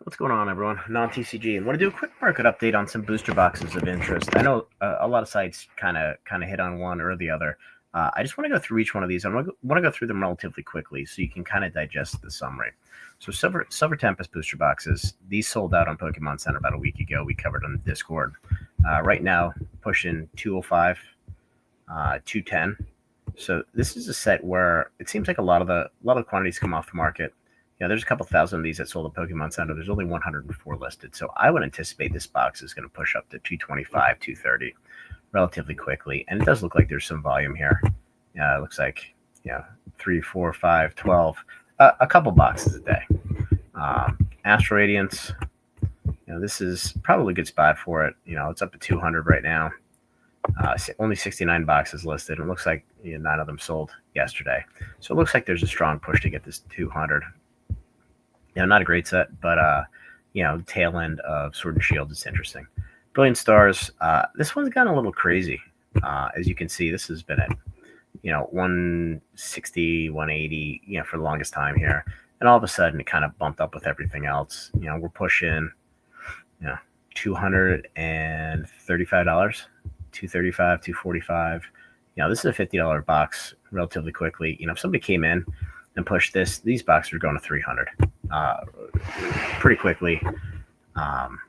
What's going on, everyone? Non-TCG, and want to do a quick market update on some booster boxes of interest. I know a lot of sites kind of hit on one or the other. I just want to go through each one of these. I want to go through them relatively quickly so you can kind of digest the summary. So Silver Tempest booster boxes, these sold out on Pokemon Center about a week ago. We covered on the Discord. Right now, pushing 205, 210. So this is a set where it seems like a lot of the quantities come off the market. Yeah, there's a couple thousand of these that sold at Pokemon Center. There's only 104 listed. So I would anticipate this box is going to push up to 225, 230 relatively quickly. And it does look like there's some volume here. It looks like, 3, 4, 5, 12, a couple boxes a day. Astro Radiance, this is probably a good spot for it. It's up to 200 right now. Only 69 boxes listed. It looks like 9 of them sold yesterday. So it looks like there's a strong push to get this 200. Not a great set, but tail end of Sword and Shield is interesting. Brilliant Stars. This one's gotten a little crazy. As you can see, this has been at 160, 180, for the longest time here, and all of a sudden it kind of bumped up with everything else. We're pushing, $235, $235, $245. This is a $50 box relatively quickly. If somebody came in and pushed these boxes are going to 300 pretty quickly.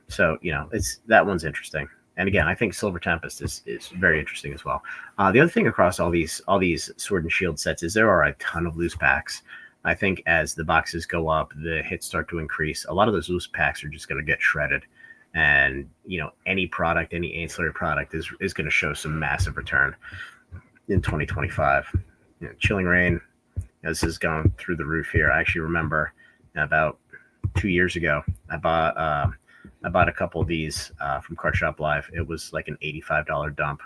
So it's that one's interesting. And again, I think Silver Tempest is very interesting as well. The other thing across all these Sword and Shield sets is there are a ton of loose packs. I think as the boxes go up, the hits start to increase. A lot of those loose packs are just going to get shredded. And any product, any ancillary product is going to show some massive return in 2025. Chilling Rain. This is going through the roof here. I actually remember about 2 years ago, I bought a couple of these from Card Shop Live. It was like an $85 dump.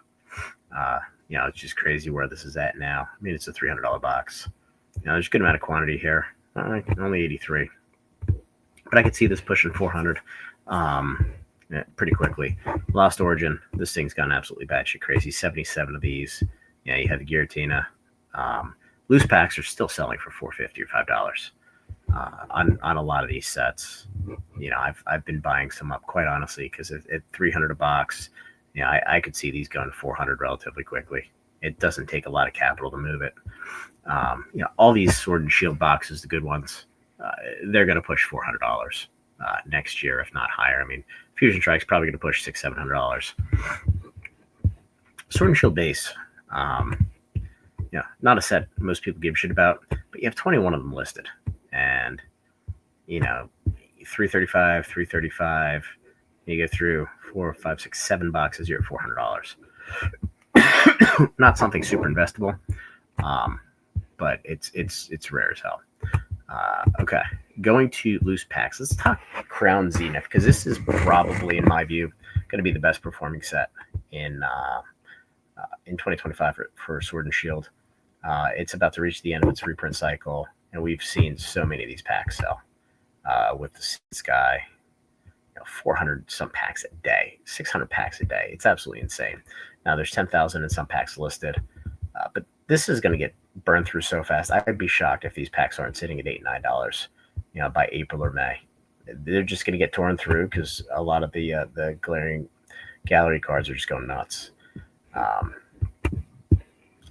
It's just crazy where this is at now. I mean, it's a $300 box. There's a good amount of quantity here. Only 83, but I could see this pushing 400 pretty quickly. Lost Origin. This thing's gone absolutely batshit crazy. 77 of these. You have the Giratina. Loose packs are still selling for $4.50 or $5 on a lot of these sets. I've been buying some up quite honestly because at $300 a box, I could see these going to 400 relatively quickly. It doesn't take a lot of capital to move it. All these Sword and Shield boxes, the good ones, they're going to push $400 next year, if not higher. I mean, Fusion Strike's probably going to push $600-$700. Sword and Shield base. Not a set most people give a shit about, but you have 21 of them listed. And, 335, 335, you go through 4, 5, 6, 7 boxes, you're at $400. Not something super investable, but it's rare as hell. Okay, going to loose packs. Let's talk Crown Zenith, because this is probably, in my view, going to be the best performing set in 2025 for Sword and Shield. It's about to reach the end of its reprint cycle, and we've seen so many of these packs sell. With the Sky, 400 some packs a day, 600 packs a day. It's absolutely insane. Now there's 10,000 and some packs listed, but this is going to get burned through so fast. I'd be shocked if these packs aren't sitting at $8, $9, by April or May. They're just going to get torn through because a lot of the glaring gallery cards are just going nuts.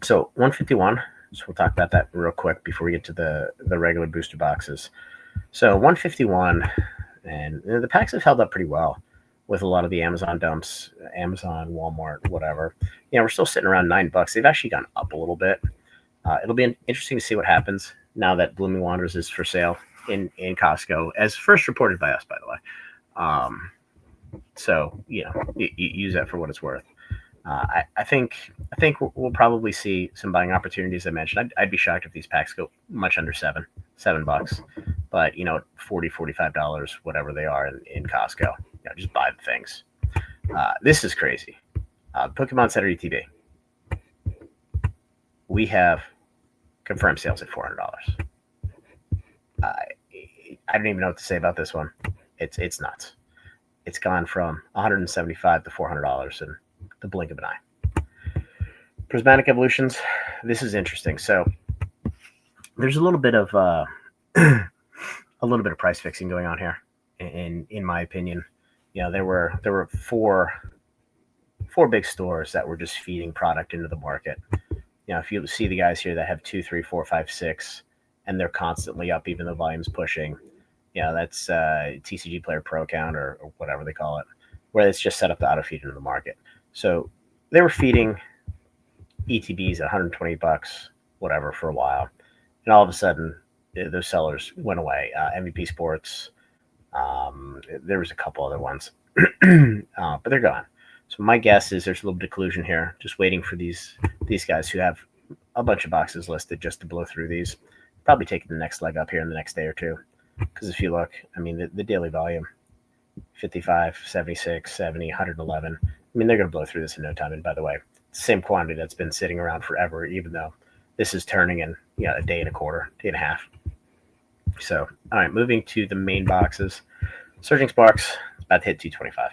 So 151. So we'll talk about that real quick before we get to the regular booster boxes. So 151, and the packs have held up pretty well with a lot of the Amazon dumps, Amazon, Walmart, whatever. We're still sitting around $9. They've actually gone up a little bit. It'll be interesting to see what happens now that Blooming Wanderers is for sale in Costco, as first reported by us, by the way. So use that for what it's worth. I think we'll probably see some buying opportunities. I mentioned I'd be shocked if these packs go much under $7, but $40, $45, whatever they are in Costco, just buy the things. This is crazy. Pokemon Center ETB. We have confirmed sales at $400. I don't even know what to say about this one. It's nuts. It's gone from $175 to $400 in the blink of an eye. Prismatic Evolutions. This is interesting. So there's a little bit of price fixing going on here. in my opinion. There were four big stores that were just feeding product into the market. If you see the guys here that have 2, 3, 4, 5, 6, and they're constantly up, even though volume's pushing, that's TCG Player Pro account or whatever they call it, where it's just set up to auto feed into the market. So they were feeding ETBs at 120 bucks, whatever, for a while, and all of a sudden those sellers went away. MVP Sports, there was a couple other ones, but they're gone. So my guess is there's a little bit of collusion here, just waiting for these guys who have a bunch of boxes listed just to blow through these. Probably taking the next leg up here in the next day or two. Because if you look, I mean, the daily volume, 55, 76, 70, 111. I mean, they're going to blow through this in no time. And by the way, it's the same quantity that's been sitting around forever, even though this is turning in a day and a quarter, day and a half. So, all right, moving to the main boxes. Surging Sparks, about to hit 225.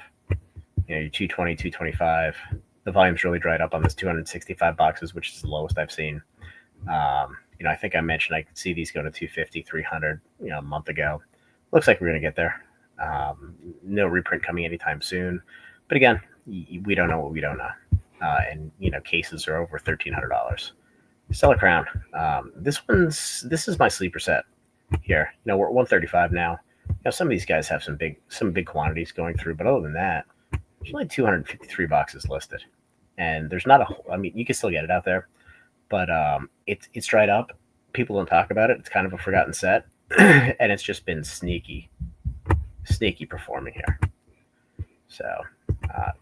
Your 220, 225. The volume's really dried up on this 265 boxes, which is the lowest I've seen. I think I mentioned I could see these go to 250, 300, a month ago. Looks like we're going to get there. No reprint coming anytime soon. But again, we don't know what we don't know. And cases are over $1,300. Stellar Crown. This is my sleeper set here. We're at 135 now. Some of these guys have some big quantities going through, but other than that, there's only 253 boxes listed, and there's not you can still get it out there, but it's dried up. People don't talk about it. It's kind of a forgotten set, and it's just been sneaky performing here. So,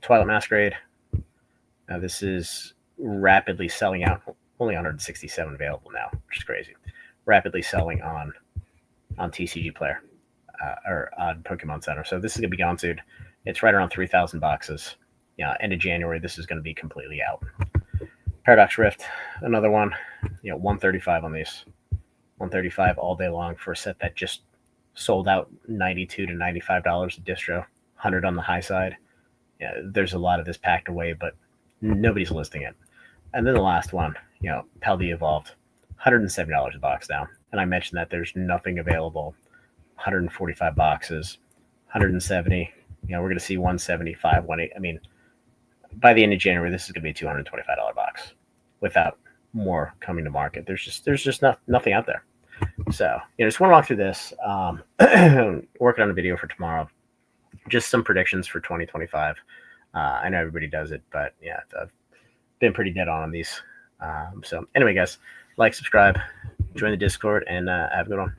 Twilight Masquerade. Now this is rapidly selling out. Only 167 available now, which is crazy. Rapidly selling on TCG Player or on Pokemon Center. So this is gonna be gone soon. It's right around 3,000 boxes. End of January, this is going to be completely out. Paradox Rift, another one. 135 on these. 135 all day long for a set that just sold out $92 to $95 a distro. 100 on the high side. There's a lot of this packed away, but nobody's listing it. And then the last one, Paldea Evolved, $170 a box now. And I mentioned that there's nothing available. 145 boxes, 170. We're going to see 175, 180. I mean, by the end of January, this is going to be a $225 box without more coming to market. There's just nothing out there. So, just want to walk through this. Working on a video for tomorrow. Just some predictions for 2025. I know everybody does it, but yeah, I've been pretty dead on these. So anyway, guys, like, subscribe, join the Discord, and have a good one.